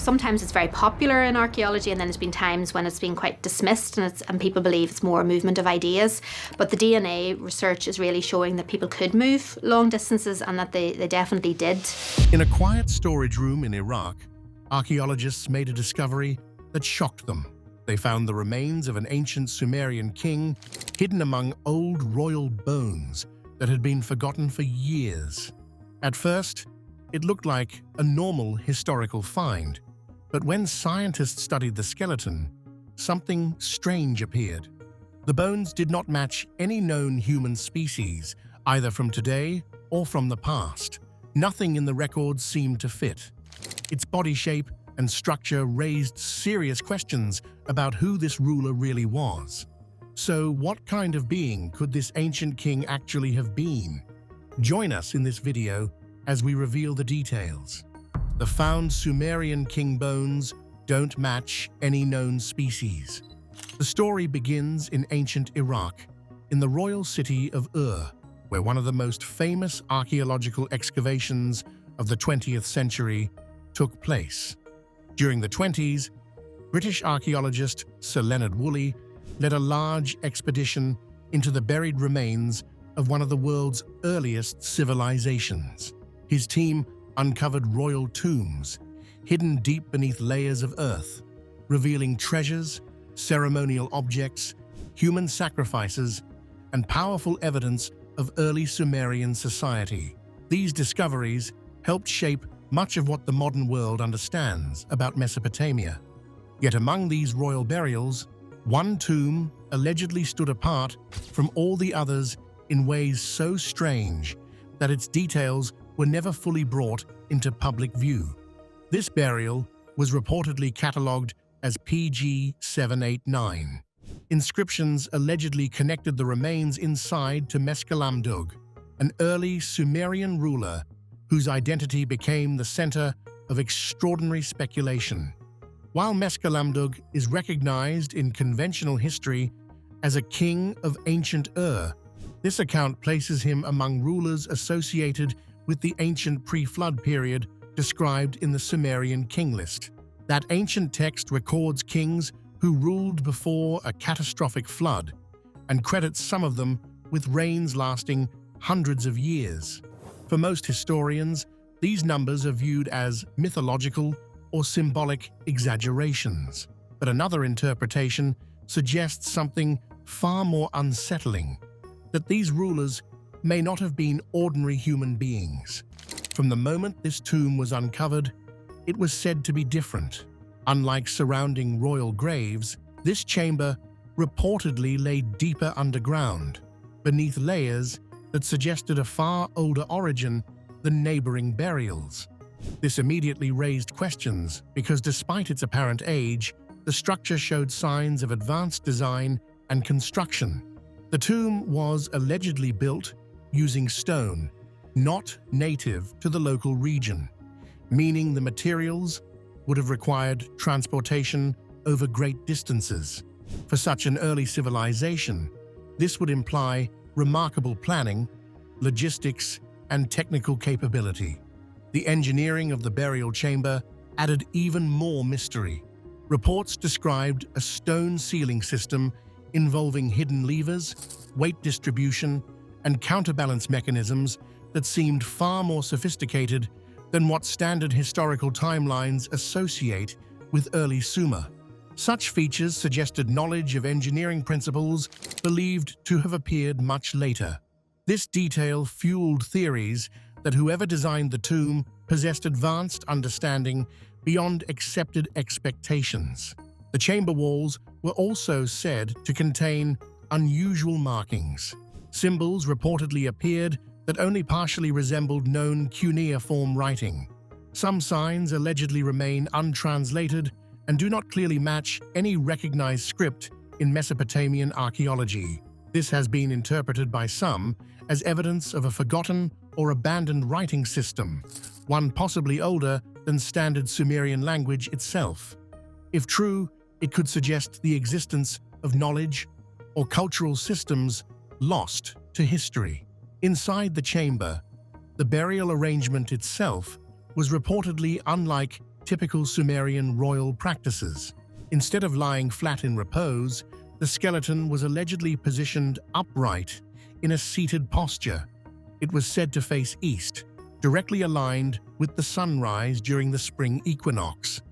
Sometimes it's very popular in archaeology, and then there's been times when it's been quite dismissed, and people believe it's more a movement of ideas. But the DNA research is really showing that people could move long distances, and that they definitely did. In a quiet storage room in Iraq, archaeologists made a discovery that shocked them. They found the remains of an ancient Sumerian king hidden among old royal bones that had been forgotten for years. At first, it looked like a normal historical find, but when scientists studied the skeleton, something strange appeared. The bones did not match any known human species, either from today or from the past. Nothing in the records seemed to fit. Its body shape and structure raised serious questions about who this ruler really was. So, what kind of being could this ancient king actually have been? Join us in this video as we reveal the details. The found Sumerian king bones don't match any known species. The story begins in ancient Iraq, in the royal city of Ur, where one of the most famous archaeological excavations of the 20th century took place. During the 20s, British archaeologist Sir Leonard Woolley led a large expedition into the buried remains of one of the world's earliest civilizations. His team uncovered royal tombs, hidden deep beneath layers of earth, revealing treasures, ceremonial objects, human sacrifices, and powerful evidence of early Sumerian society. These discoveries helped shape much of what the modern world understands about Mesopotamia. Yet among these royal burials, one tomb allegedly stood apart from all the others in ways so strange that its details were never fully brought into public view. This burial was reportedly catalogued as PG 789. Inscriptions allegedly connected the remains inside to Meskelamdug, an early Sumerian ruler whose identity became the center of extraordinary speculation. While Meskelamdug is recognized in conventional history as a king of ancient Ur, this account places him among rulers associated with the ancient pre-flood period described in the Sumerian king list. That ancient text records kings who ruled before a catastrophic flood and credits some of them with reigns lasting hundreds of years. For most historians, these numbers are viewed as mythological or symbolic exaggerations. But another interpretation suggests something far more unsettling, that these rulers may not have been ordinary human beings. From the moment this tomb was uncovered, it was said to be different. Unlike surrounding royal graves, this chamber reportedly lay deeper underground, beneath layers that suggested a far older origin than neighboring burials. This immediately raised questions because despite its apparent age, the structure showed signs of advanced design and construction. The tomb was allegedly built using stone, not native to the local region, meaning the materials would have required transportation over great distances. For such an early civilization, this would imply remarkable planning, logistics, and technical capability. The engineering of the burial chamber added even more mystery. Reports described a stone ceiling system involving hidden levers, weight distribution, and counterbalance mechanisms that seemed far more sophisticated than what standard historical timelines associate with early Sumer. Such features suggested knowledge of engineering principles believed to have appeared much later. This detail fueled theories that whoever designed the tomb possessed advanced understanding beyond accepted expectations. The chamber walls were also said to contain unusual markings. Symbols reportedly appeared that only partially resembled known cuneiform writing. Some signs allegedly remain untranslated and do not clearly match any recognized script in Mesopotamian archaeology. This has been interpreted by some as evidence of a forgotten or abandoned writing system, one possibly older than standard Sumerian language itself. If true, it could suggest the existence of knowledge or cultural systems lost to history. Inside the chamber, the burial arrangement itself was reportedly unlike typical Sumerian royal practices. Instead of lying flat in repose, the skeleton was allegedly positioned upright in a seated posture. It was said to face east, directly aligned with the sunrise during the spring equinox.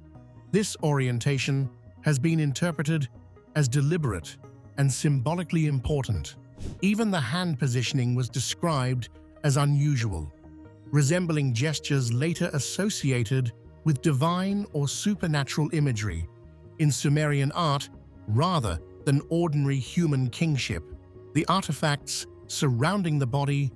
This orientation has been interpreted as deliberate and symbolically important. Even the hand positioning was described as unusual, resembling gestures later associated with divine or supernatural imagery in Sumerian art rather than ordinary human kingship. The artifacts surrounding the body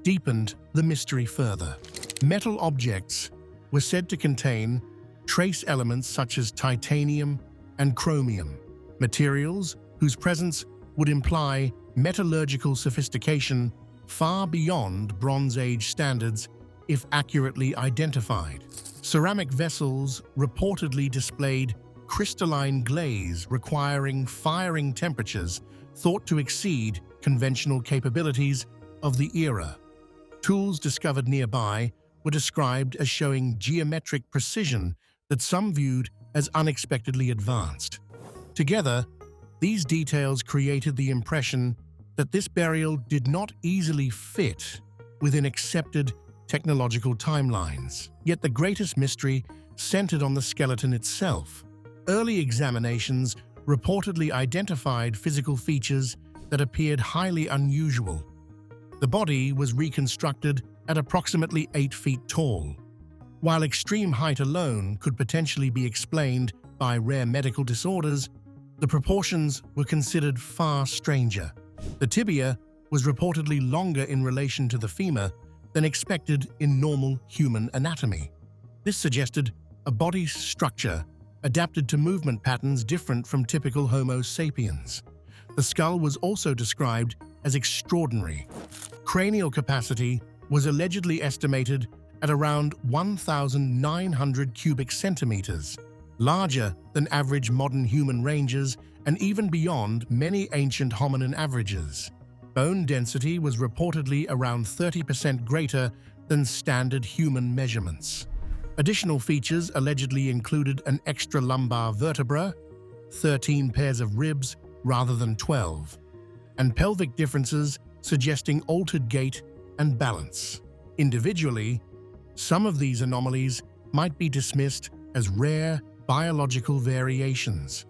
deepened the mystery further. Metal objects were said to contain trace elements such as titanium and chromium, materials whose presence would imply metallurgical sophistication far beyond Bronze Age standards if accurately identified. Ceramic vessels reportedly displayed crystalline glaze requiring firing temperatures thought to exceed conventional capabilities of the era. Tools discovered nearby were described as showing geometric precision that some viewed as unexpectedly advanced. Together, these details created the impression that this burial did not easily fit within accepted technological timelines. Yet the greatest mystery centered on the skeleton itself. Early examinations reportedly identified physical features that appeared highly unusual. The body was reconstructed at approximately 8 feet tall. While extreme height alone could potentially be explained by rare medical disorders, the proportions were considered far stranger. The tibia was reportedly longer in relation to the femur than expected in normal human anatomy. This suggested a body structure adapted to movement patterns different from typical Homo sapiens. The skull was also described as extraordinary. Cranial capacity was allegedly estimated at around 1,900 cubic centimeters, larger than average modern human ranges and even beyond many ancient hominin averages. Bone density was reportedly around 30% greater than standard human measurements. Additional features allegedly included an extra lumbar vertebra, 13 pairs of ribs rather than 12, and pelvic differences suggesting altered gait and balance. Individually, some of these anomalies might be dismissed as rare biological variations,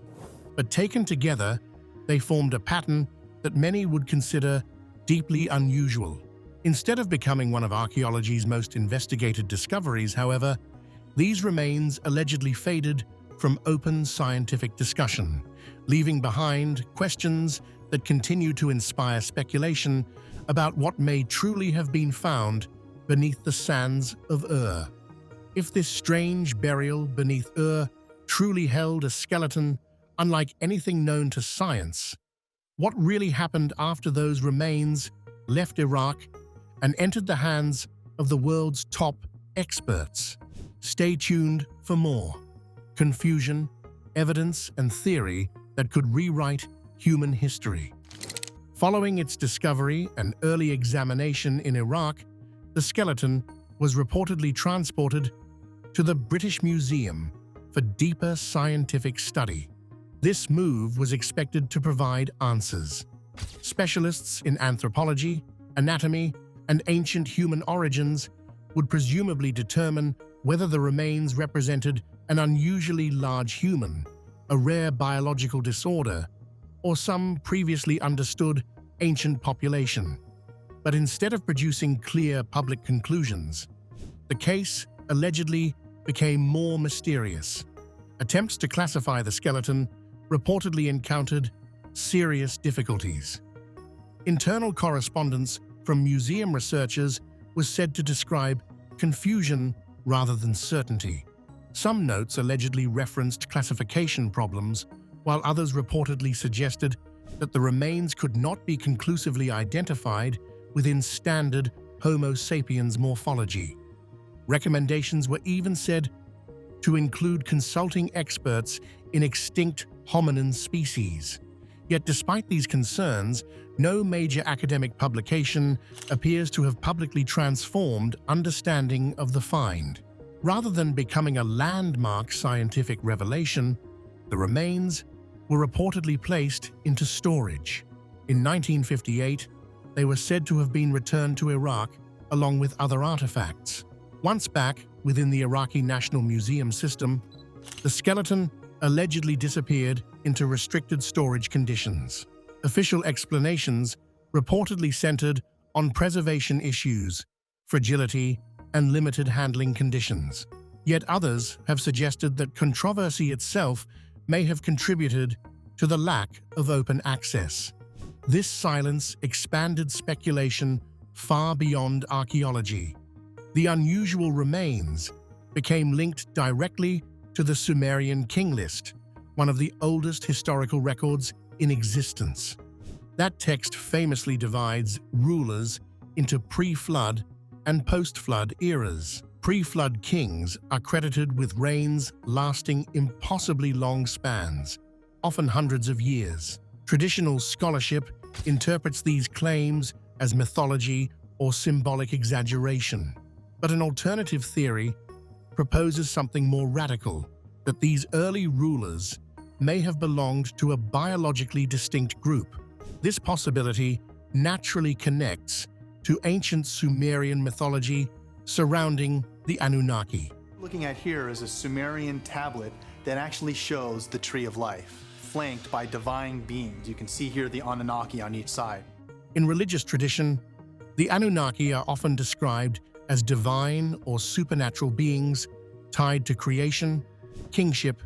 but taken together, they formed a pattern that many would consider deeply unusual. Instead of becoming one of archaeology's most investigated discoveries, however, these remains allegedly faded from open scientific discussion, leaving behind questions that continue to inspire speculation about what may truly have been found beneath the sands of Ur. If this strange burial beneath Ur truly held a skeleton unlike anything known to science, what really happened after those remains left Iraq and entered the hands of the world's top experts? Stay tuned for more confusion, evidence, and theory that could rewrite human history. Following its discovery and early examination in Iraq, the skeleton was reportedly transported to the British Museum for deeper scientific study. This move was expected to provide answers. Specialists in anthropology, anatomy, and ancient human origins would presumably determine whether the remains represented an unusually large human, a rare biological disorder, or some previously understood ancient population. But instead of producing clear public conclusions, the case allegedly became more mysterious. Attempts to classify the skeleton reportedly encountered serious difficulties. Internal correspondence from museum researchers was said to describe confusion rather than certainty. Some notes allegedly referenced classification problems, while others reportedly suggested that the remains could not be conclusively identified within standard Homo sapiens morphology. Recommendations were even said to include consulting experts in extinct hominin species. Yet despite these concerns, no major academic publication appears to have publicly transformed understanding of the find. Rather than becoming a landmark scientific revelation, the remains were reportedly placed into storage. In 1958, they were said to have been returned to Iraq along with other artifacts. Once back within the Iraqi National Museum system, the skeleton allegedly disappeared into restricted storage conditions. Official explanations reportedly centered on preservation issues, fragility, and limited handling conditions. Yet others have suggested that controversy itself may have contributed to the lack of open access. This silence expanded speculation far beyond archaeology. The unusual remains became linked directly to the Sumerian king list, one of the oldest historical records in existence. That text famously divides rulers into pre-flood and post-flood eras. Pre-flood kings are credited with reigns lasting impossibly long spans, often hundreds of years. Traditional scholarship interprets these claims as mythology or symbolic exaggeration. But an alternative theory proposes something more radical, that these early rulers may have belonged to a biologically distinct group. This possibility naturally connects to ancient Sumerian mythology surrounding the Anunnaki. Looking at here is a Sumerian tablet that actually shows the Tree of Life, flanked by divine beings. You can see here the Anunnaki on each side. In religious tradition, the Anunnaki are often described as divine or supernatural beings tied to creation, kingship,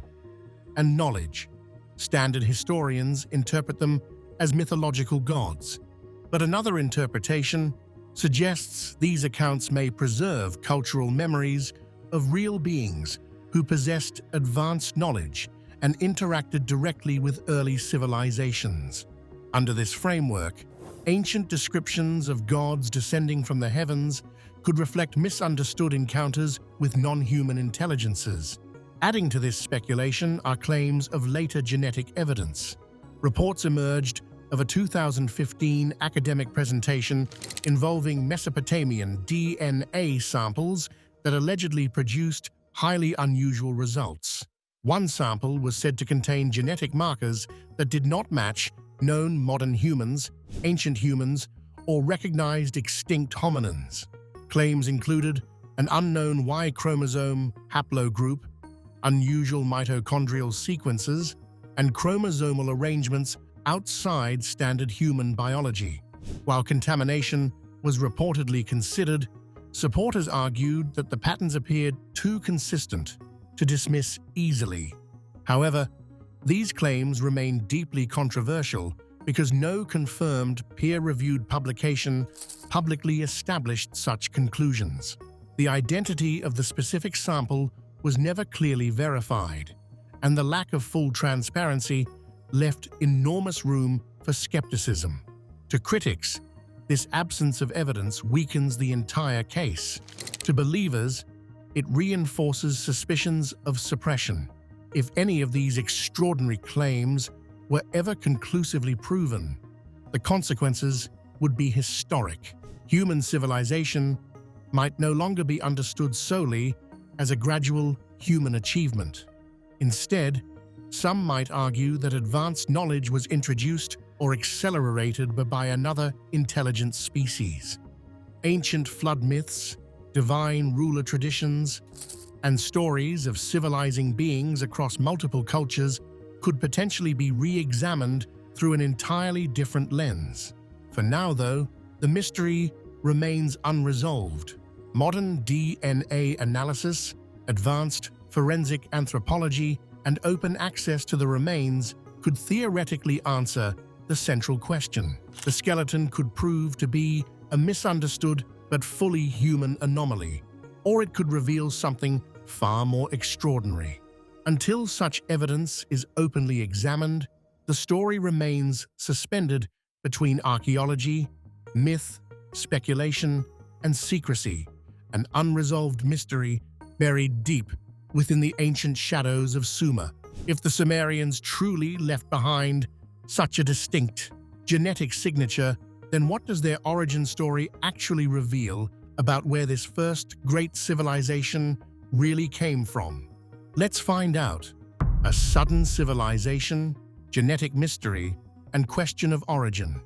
and knowledge. Standard historians interpret them as mythological gods, but another interpretation suggests these accounts may preserve cultural memories of real beings who possessed advanced knowledge and interacted directly with early civilizations. Under this framework, ancient descriptions of gods descending from the heavens could reflect misunderstood encounters with non-human intelligences. Adding to this speculation are claims of later genetic evidence. Reports emerged of a 2015 academic presentation involving Mesopotamian DNA samples that allegedly produced highly unusual results. One sample was said to contain genetic markers that did not match known modern humans, ancient humans, or recognized extinct hominins. Claims included an unknown Y chromosome haplogroup, unusual mitochondrial sequences, and chromosomal arrangements outside standard human biology. While contamination was reportedly considered, supporters argued that the patterns appeared too consistent to dismiss easily. However, these claims remain deeply controversial because no confirmed peer-reviewed publication publicly established such conclusions. The identity of the specific sample was never clearly verified, and the lack of full transparency left enormous room for skepticism. To critics, this absence of evidence weakens the entire case. To believers, it reinforces suspicions of suppression. If any of these extraordinary claims were ever conclusively proven, the consequences would be historic. Human civilization might no longer be understood solely as a gradual human achievement. Instead, some might argue that advanced knowledge was introduced or accelerated by another intelligent species. Ancient flood myths, divine ruler traditions, and stories of civilizing beings across multiple cultures could potentially be re-examined through an entirely different lens. For now, though, the mystery remains unresolved. Modern DNA analysis, advanced forensic anthropology, and open access to the remains could theoretically answer the central question. The skeleton could prove to be a misunderstood but fully human anomaly, or it could reveal something far more extraordinary. Until such evidence is openly examined, the story remains suspended between archaeology, myth, speculation, and secrecy, an unresolved mystery buried deep within the ancient shadows of Sumer. If the Sumerians truly left behind such a distinct genetic signature, then what does their origin story actually reveal about where this first great civilization really came from. Let's find out. A sudden civilization, genetic mystery, and question of origin.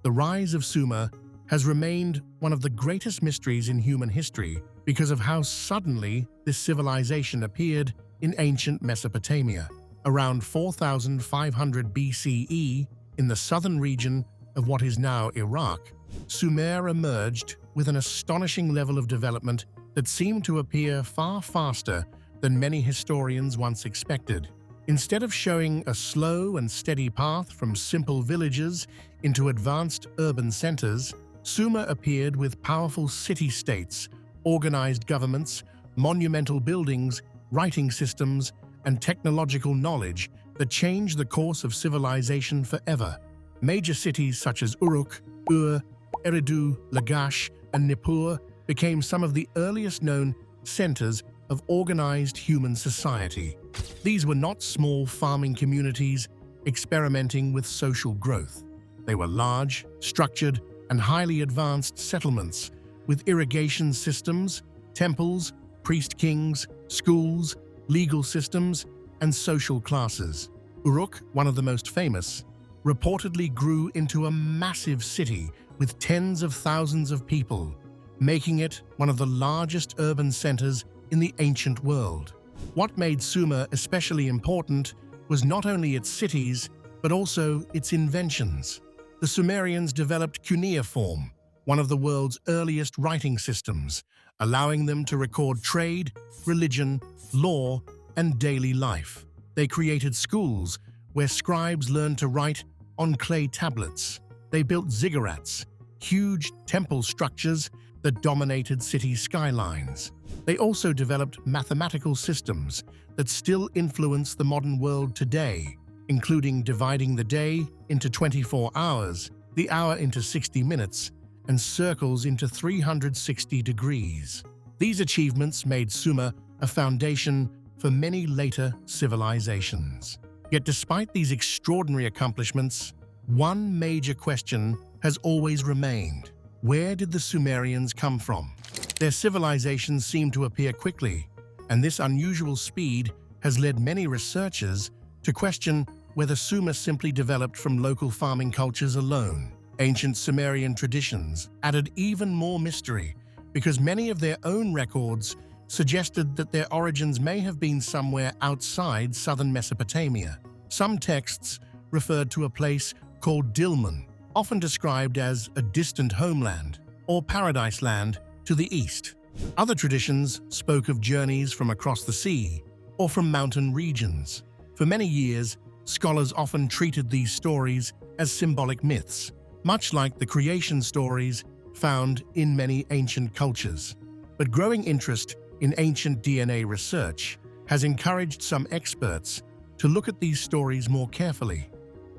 The rise of Sumer has remained one of the greatest mysteries in human history because of how suddenly this civilization appeared in ancient Mesopotamia. Around 4500 BCE, in the southern region of what is now Iraq, Sumer emerged with an astonishing level of development that seemed to appear far faster than many historians once expected. Instead of showing a slow and steady path from simple villages into advanced urban centers, Sumer appeared with powerful city-states, organized governments, monumental buildings, writing systems, and technological knowledge that changed the course of civilization forever. Major cities such as Uruk, Ur, Eridu, Lagash, and Nippur became some of the earliest known centers of organized human society. These were not small farming communities experimenting with social growth. They were large, structured, and highly advanced settlements with irrigation systems, temples, priest kings, schools, legal systems, and social classes. Uruk, one of the most famous, reportedly grew into a massive city with tens of thousands of people, making it one of the largest urban centers in the ancient world. What made Sumer especially important was not only its cities, but also its inventions. The Sumerians developed cuneiform, one of the world's earliest writing systems, allowing them to record trade, religion, law, and daily life. They created schools where scribes learned to write on clay tablets. They built ziggurats, huge temple structures that dominated city skylines. They also developed mathematical systems that still influence the modern world today, including dividing the day into 24 hours, the hour into 60 minutes, and circles into 360 degrees. These achievements made Sumer a foundation for many later civilizations. Yet despite these extraordinary accomplishments, one major question has always remained. Where did the Sumerians come from? Their civilizations seem to appear quickly, and this unusual speed has led many researchers to question whether Sumer simply developed from local farming cultures alone. Ancient Sumerian traditions added even more mystery because many of their own records suggested that their origins may have been somewhere outside southern Mesopotamia. Some texts referred to a place called Dilmun, often described as a distant homeland or paradise land to the east. Other traditions spoke of journeys from across the sea or from mountain regions. For many years, scholars often treated these stories as symbolic myths, much like the creation stories found in many ancient cultures. But growing interest in ancient DNA research has encouraged some experts to look at these stories more carefully.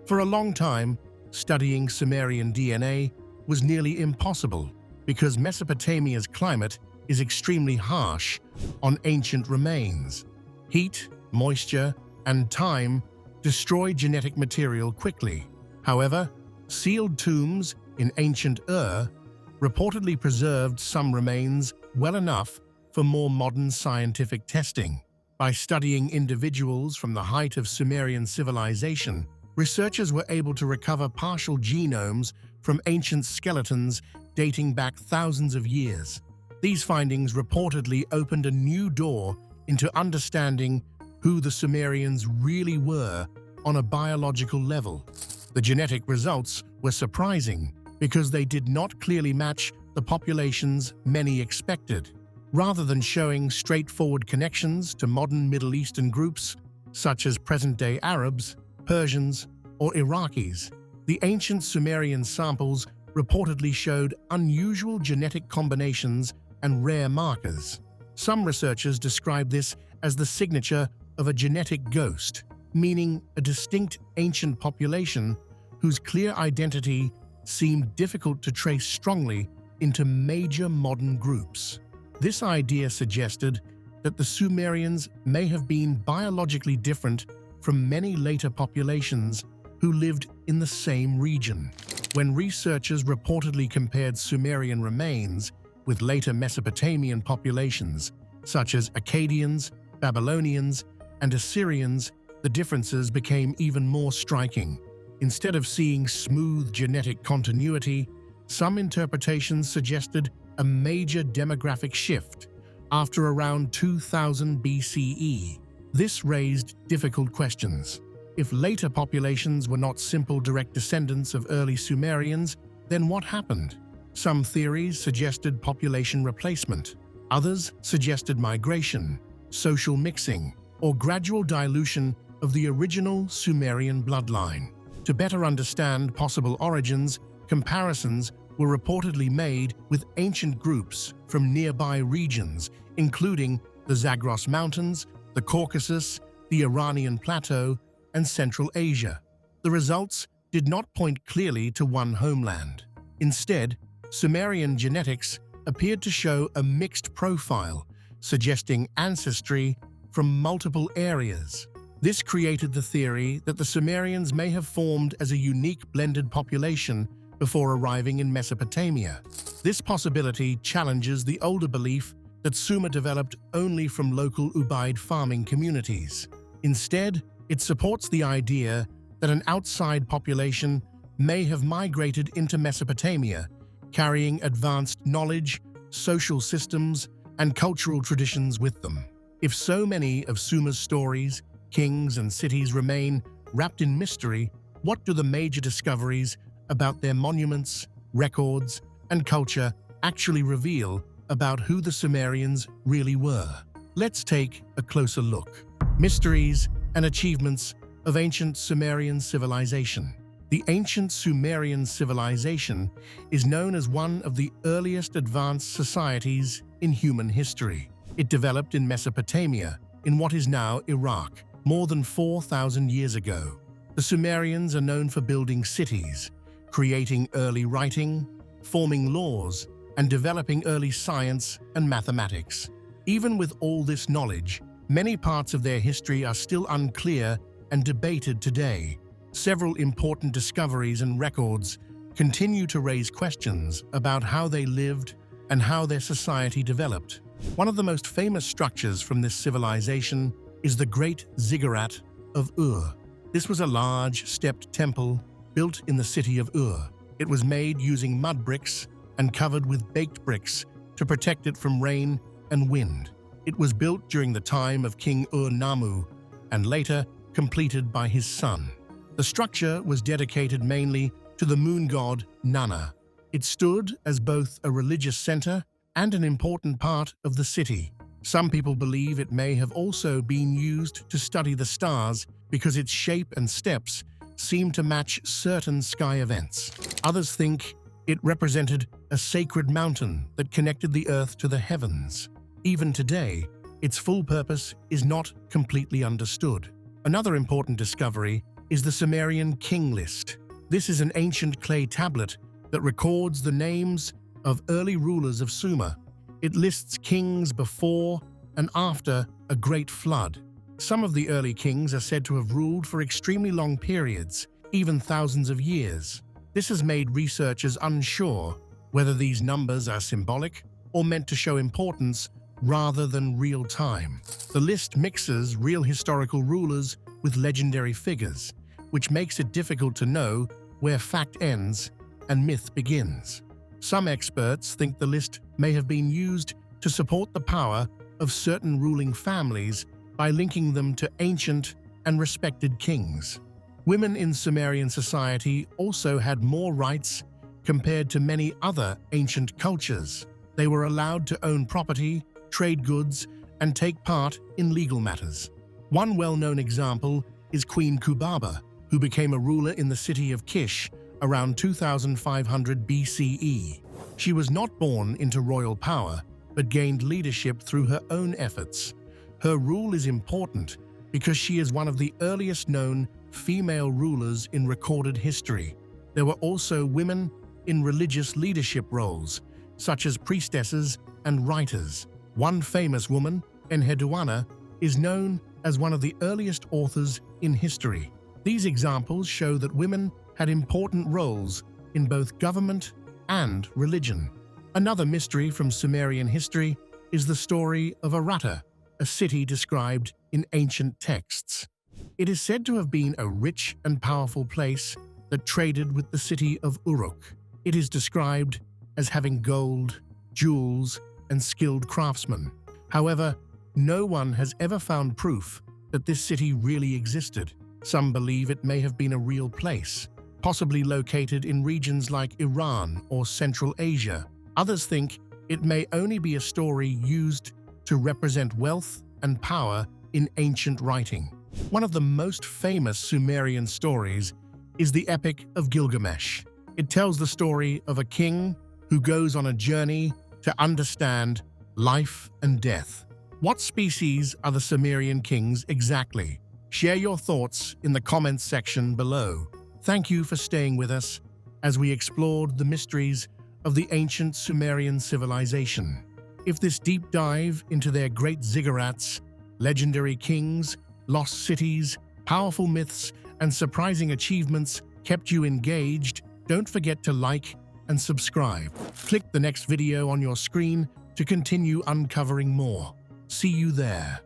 For a long time, studying Sumerian DNA was nearly impossible because Mesopotamia's climate is extremely harsh on ancient remains. Heat, moisture, and time destroy genetic material quickly. However, sealed tombs in ancient Ur reportedly preserved some remains well enough for more modern scientific testing. By studying individuals from the height of Sumerian civilization, researchers were able to recover partial genomes from ancient skeletons dating back thousands of years. These findings reportedly opened a new door into understanding who the Sumerians really were on a biological level. The genetic results were surprising because they did not clearly match the populations many expected. Rather than showing straightforward connections to modern Middle Eastern groups, such as present-day Arabs, Persians, or Iraqis, the ancient Sumerian samples reportedly showed unusual genetic combinations and rare markers. Some researchers describe this as the signature of a genetic ghost, meaning a distinct ancient population whose clear identity seemed difficult to trace strongly into major modern groups. This idea suggested that the Sumerians may have been biologically different from many later populations who lived in the same region. When researchers reportedly compared Sumerian remains with later Mesopotamian populations, such as Akkadians, Babylonians, and Assyrians, the differences became even more striking. Instead of seeing smooth genetic continuity, some interpretations suggested a major demographic shift after around 2000 BCE. This raised difficult questions. If later populations were not simple direct descendants of early Sumerians, then what happened? Some theories suggested population replacement. Others suggested migration, social mixing, or gradual dilution of the original Sumerian bloodline. To better understand possible origins, comparisons were reportedly made with ancient groups from nearby regions, including the Zagros Mountains, the Caucasus, the Iranian Plateau, and Central Asia. The results did not point clearly to one homeland. Instead, Sumerian genetics appeared to show a mixed profile, suggesting ancestry from multiple areas. This created the theory that the Sumerians may have formed as a unique blended population before arriving in Mesopotamia. This possibility challenges the older belief that Sumer developed only from local Ubaid farming communities. Instead, it supports the idea that an outside population may have migrated into Mesopotamia, carrying advanced knowledge, social systems, and cultural traditions with them. If so many of Sumer's stories, kings, and cities remain wrapped in mystery, what do the major discoveries about their monuments, records, and culture actually reveal about who the Sumerians really were? Let's take a closer look. Mysteries and achievements of ancient Sumerian civilization. The ancient Sumerian civilization is known as one of the earliest advanced societies in human history. It developed in Mesopotamia, in what is now Iraq, more than 4,000 years ago. The Sumerians are known for building cities, creating early writing, forming laws, and developing early science and mathematics. Even with all this knowledge, many parts of their history are still unclear and debated today. Several important discoveries and records continue to raise questions about how they lived and how their society developed. One of the most famous structures from this civilization is the Great Ziggurat of Ur. This was a large, stepped temple built in the city of Ur. It was made using mud bricks and covered with baked bricks to protect it from rain and wind. It was built during the time of King Ur-Nammu and later completed by his son. The structure was dedicated mainly to the moon god Nanna. It stood as both a religious center and an important part of the city. Some people believe it may have also been used to study the stars because its shape and steps seem to match certain sky events. Others think it represented a sacred mountain that connected the earth to the heavens. Even today, its full purpose is not completely understood. Another important discovery is the Sumerian king list. This is an ancient clay tablet that records the names of early rulers of Sumer. It lists kings before and after a great flood. Some of the early kings are said to have ruled for extremely long periods, even thousands of years. This has made researchers unsure whether these numbers are symbolic or meant to show importance rather than real time. The list mixes real historical rulers with legendary figures, which makes it difficult to know where fact ends and myth begins. Some experts think the list may have been used to support the power of certain ruling families by linking them to ancient and respected kings. Women in Sumerian society also had more rights compared to many other ancient cultures. They were allowed to own property, trade goods, and take part in legal matters. One well-known example is Queen Kubaba, who became a ruler in the city of Kish around 2500 BCE. She was not born into royal power, but gained leadership through her own efforts. Her rule is important because she is one of the earliest known female rulers in recorded history. There were also women in religious leadership roles, such as priestesses and writers. One famous woman, Enheduanna, is known as one of the earliest authors in history. These examples show that women had important roles in both government and religion. Another mystery from Sumerian history is the story of Aratta, a city described in ancient texts. It is said to have been a rich and powerful place that traded with the city of Uruk. It is described as having gold, jewels, and skilled craftsmen. However, no one has ever found proof that this city really existed. Some believe it may have been a real place, possibly located in regions like Iran or Central Asia. Others think it may only be a story used to represent wealth and power in ancient writing. One of the most famous Sumerian stories is the Epic of Gilgamesh. It tells the story of a king who goes on a journey to understand life and death. What species are the Sumerian kings exactly? Share your thoughts in the comments section below. Thank you for staying with us as we explored the mysteries of the ancient Sumerian civilization. If this deep dive into their great ziggurats, legendary kings, lost cities, powerful myths, and surprising achievements kept you engaged, don't forget to like and subscribe. Click the next video on your screen to continue uncovering more. See you there.